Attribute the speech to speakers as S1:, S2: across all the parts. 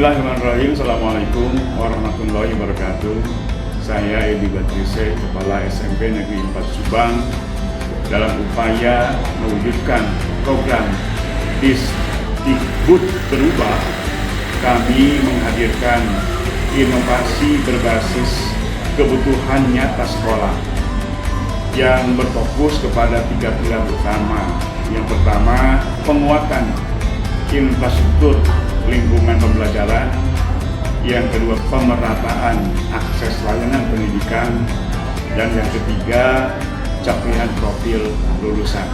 S1: Bismillahirrahmanirrahim. Assalamualaikum warahmatullahi wabarakatuh. Saya Edi Batrise, Kepala SMP Negeri 4 Subang. Dalam upaya mewujudkan program Disdikbud berubah, kami menghadirkan inovasi berbasis kebutuhan nyata sekolah yang berfokus kepada 3 pilar utama. Yang pertama, penguatan infrastruktur lingkungan pembelajaran. Yang kedua, pemerataan akses layanan pendidikan. Dan yang ketiga, capaian profil lulusan.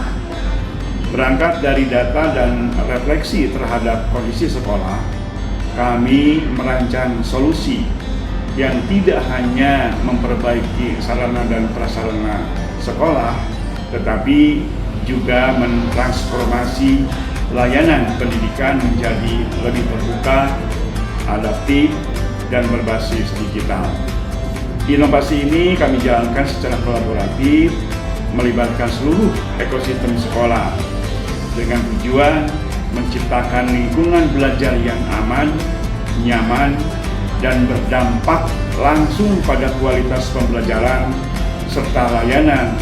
S1: Berangkat dari data dan refleksi terhadap kondisi sekolah, kami merancang solusi yang tidak hanya memperbaiki sarana dan prasarana sekolah, tetapi juga mentransformasi layanan pendidikan menjadi lebih terbuka, adaptif, dan berbasis digital. Inovasi ini kami jalankan secara kolaboratif, melibatkan seluruh ekosistem sekolah dengan tujuan menciptakan lingkungan belajar yang aman, nyaman, dan berdampak langsung pada kualitas pembelajaran serta layanan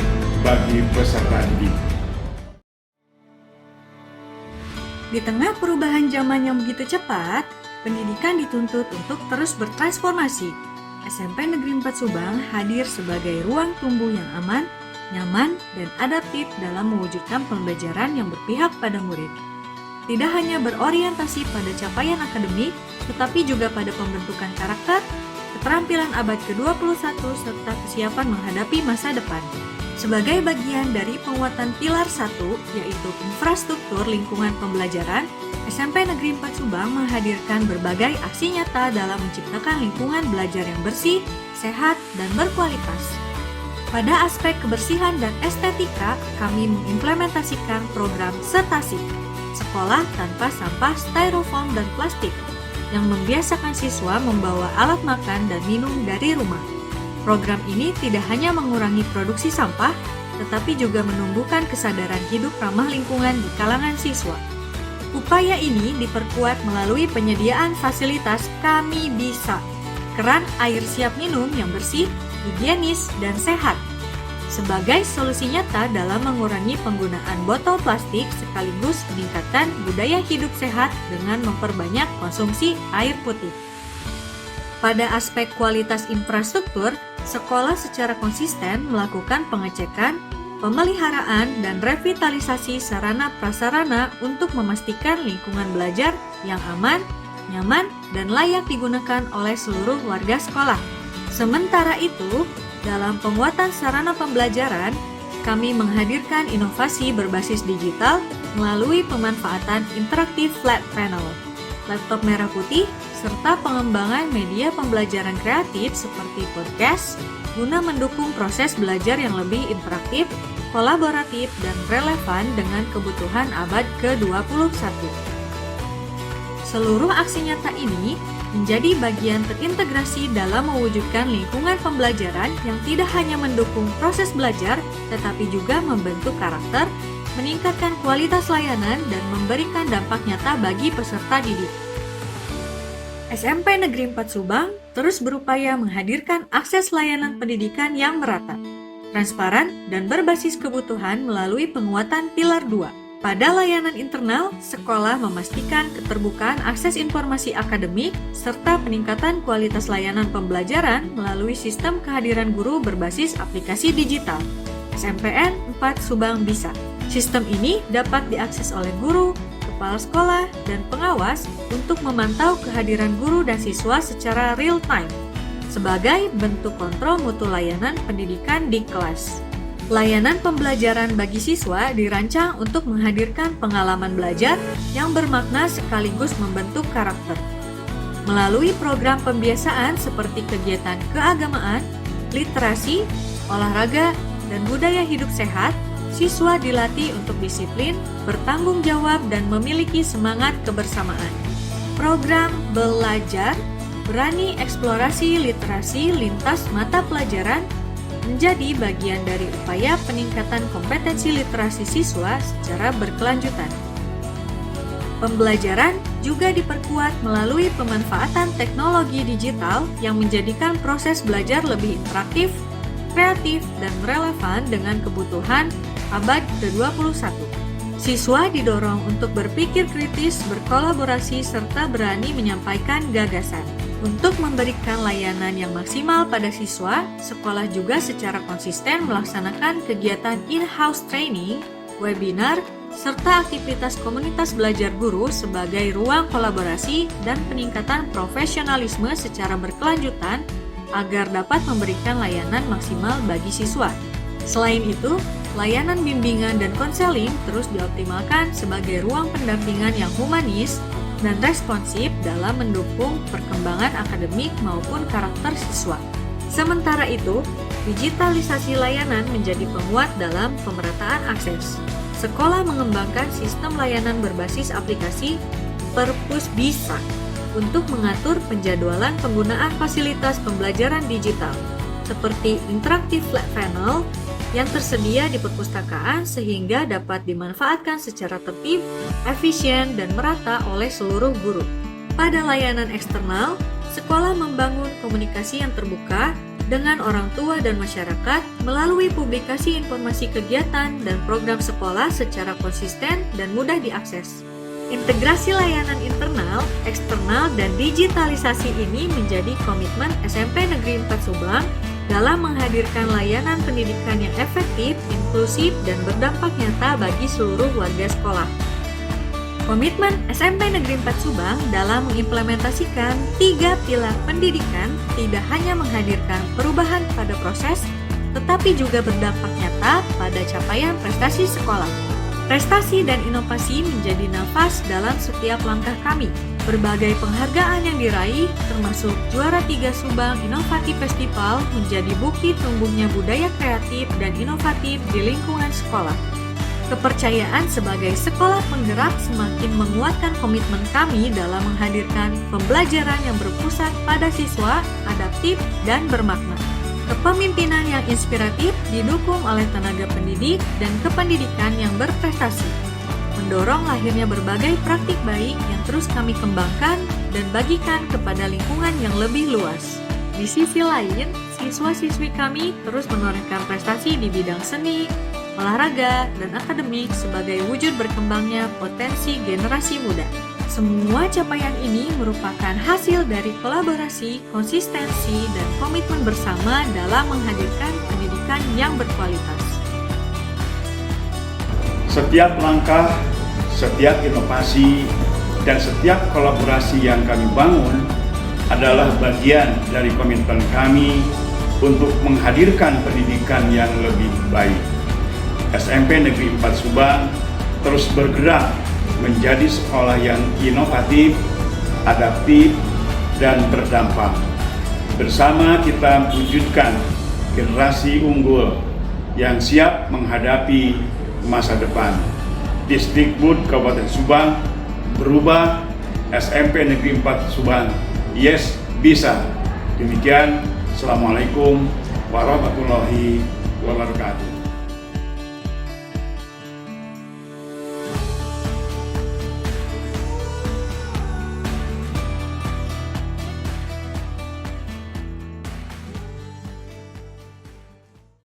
S1: bagi peserta didik.
S2: Di tengah perubahan zaman yang begitu cepat, pendidikan dituntut untuk terus bertransformasi. SMP Negeri 4 Subang hadir sebagai ruang tumbuh yang aman, nyaman, dan adaptif dalam mewujudkan pembelajaran yang berpihak pada murid. Tidak hanya berorientasi pada capaian akademik, tetapi juga pada pembentukan karakter, keterampilan abad ke-21, serta kesiapan menghadapi masa depan. Sebagai bagian dari penguatan pilar 1, yaitu infrastruktur lingkungan pembelajaran, SMP Negeri 4 Subang menghadirkan berbagai aksi nyata dalam menciptakan lingkungan belajar yang bersih, sehat, dan berkualitas. Pada aspek kebersihan dan estetika, kami mengimplementasikan program Setasi, Sekolah Tanpa Sampah Styrofoam dan Plastik, yang membiasakan siswa membawa alat makan dan minum dari rumah. Program ini tidak hanya mengurangi produksi sampah, tetapi juga menumbuhkan kesadaran hidup ramah lingkungan di kalangan siswa. Upaya ini diperkuat melalui penyediaan fasilitas Kami Bisa, keran air siap minum yang bersih, higienis, dan sehat, sebagai solusi nyata dalam mengurangi penggunaan botol plastik sekaligus meningkatkan budaya hidup sehat dengan memperbanyak konsumsi air putih. Pada aspek kualitas infrastruktur, sekolah secara konsisten melakukan pengecekan, pemeliharaan, dan revitalisasi sarana prasarana untuk memastikan lingkungan belajar yang aman, nyaman, dan layak digunakan oleh seluruh warga sekolah. Sementara itu, dalam penguatan sarana pembelajaran, kami menghadirkan inovasi berbasis digital melalui pemanfaatan interaktif flat panel, laptop merah putih, serta pengembangan media pembelajaran kreatif seperti podcast guna mendukung proses belajar yang lebih interaktif, kolaboratif, dan relevan dengan kebutuhan abad ke-21. Seluruh aksi nyata ini menjadi bagian terintegrasi dalam mewujudkan lingkungan pembelajaran yang tidak hanya mendukung proses belajar, tetapi juga membentuk karakter, meningkatkan kualitas layanan, dan memberikan dampak nyata bagi peserta didik. SMP Negeri 4 Subang terus berupaya menghadirkan akses layanan pendidikan yang merata, transparan, dan berbasis kebutuhan melalui penguatan pilar 2. Pada layanan internal, sekolah memastikan keterbukaan akses informasi akademik serta peningkatan kualitas layanan pembelajaran melalui sistem kehadiran guru berbasis aplikasi digital. SMPN 4 Subang Bisa. Sistem ini dapat diakses oleh guru, kepala sekolah, dan pengawas untuk memantau kehadiran guru dan siswa secara real-time sebagai bentuk kontrol mutu layanan pendidikan di kelas. Layanan pembelajaran bagi siswa dirancang untuk menghadirkan pengalaman belajar yang bermakna sekaligus membentuk karakter. Melalui program pembiasaan seperti kegiatan keagamaan, literasi, olahraga, dan budaya hidup sehat, siswa dilatih untuk disiplin, bertanggung jawab, dan memiliki semangat kebersamaan. Program Belajar Berani Eksplorasi Literasi Lintas Mata Pelajaran menjadi bagian dari upaya peningkatan kompetensi literasi siswa secara berkelanjutan. Pembelajaran juga diperkuat melalui pemanfaatan teknologi digital yang menjadikan proses belajar lebih interaktif, kreatif, dan relevan dengan kebutuhan abad ke-21. Siswa didorong untuk berpikir kritis, berkolaborasi, serta berani menyampaikan gagasan. Untuk memberikan layanan yang maksimal pada siswa, sekolah juga secara konsisten melaksanakan kegiatan in-house training, webinar, serta aktivitas komunitas belajar guru sebagai ruang kolaborasi dan peningkatan profesionalisme secara berkelanjutan agar dapat memberikan layanan maksimal bagi siswa. Selain itu, layanan bimbingan dan konseling terus dioptimalkan sebagai ruang pendampingan yang humanis dan responsif dalam mendukung perkembangan akademik maupun karakter siswa. Sementara itu, digitalisasi layanan menjadi penguat dalam pemerataan akses. Sekolah mengembangkan sistem layanan berbasis aplikasi Perpus Bisa untuk mengatur penjadwalan penggunaan fasilitas pembelajaran digital, seperti interaktif flat panel yang tersedia di perpustakaan sehingga dapat dimanfaatkan secara tertib, efisien, dan merata oleh seluruh guru. Pada layanan eksternal, sekolah membangun komunikasi yang terbuka dengan orang tua dan masyarakat melalui publikasi informasi kegiatan dan program sekolah secara konsisten dan mudah diakses. Integrasi layanan internal, eksternal, dan digitalisasi ini menjadi komitmen SMP Negeri 4 Subang dalam menghadirkan layanan pendidikan yang efektif, inklusif, dan berdampak nyata bagi seluruh warga sekolah. Komitmen SMP Negeri 4 Subang dalam mengimplementasikan 3 pilar pendidikan tidak hanya menghadirkan perubahan pada proses, tetapi juga berdampak nyata pada capaian prestasi sekolah. Prestasi dan inovasi menjadi nafas dalam setiap langkah kami. Berbagai penghargaan yang diraih, termasuk juara 3 Subang Inovatif Festival, menjadi bukti tumbuhnya budaya kreatif dan inovatif di lingkungan sekolah. Kepercayaan sebagai sekolah penggerak semakin menguatkan komitmen kami dalam menghadirkan pembelajaran yang berpusat pada siswa, adaptif, dan bermakna. Kepemimpinan yang inspiratif didukung oleh tenaga pendidik dan kependidikan yang berprestasi, mendorong lahirnya berbagai praktik baik yang terus kami kembangkan dan bagikan kepada lingkungan yang lebih luas. Di sisi lain, siswa-siswi kami terus menorehkan prestasi di bidang seni, olahraga, dan akademik sebagai wujud berkembangnya potensi generasi muda. Semua capaian ini merupakan hasil dari kolaborasi, konsistensi, dan komitmen bersama dalam menghadirkan pendidikan yang berkualitas.
S1: Setiap langkah, setiap inovasi, dan setiap kolaborasi yang kami bangun adalah bagian dari komitmen kami untuk menghadirkan pendidikan yang lebih baik. SMP Negeri 4 Subang terus bergerak menjadi sekolah yang inovatif, adaptif, dan berdampak. Bersama kita wujudkan generasi unggul yang siap menghadapi masa depan. Disdikbud Kabupaten Subang berubah, SMP Negeri 4 Subang, yes bisa. Demikian, Assalamualaikum warahmatullahi wabarakatuh.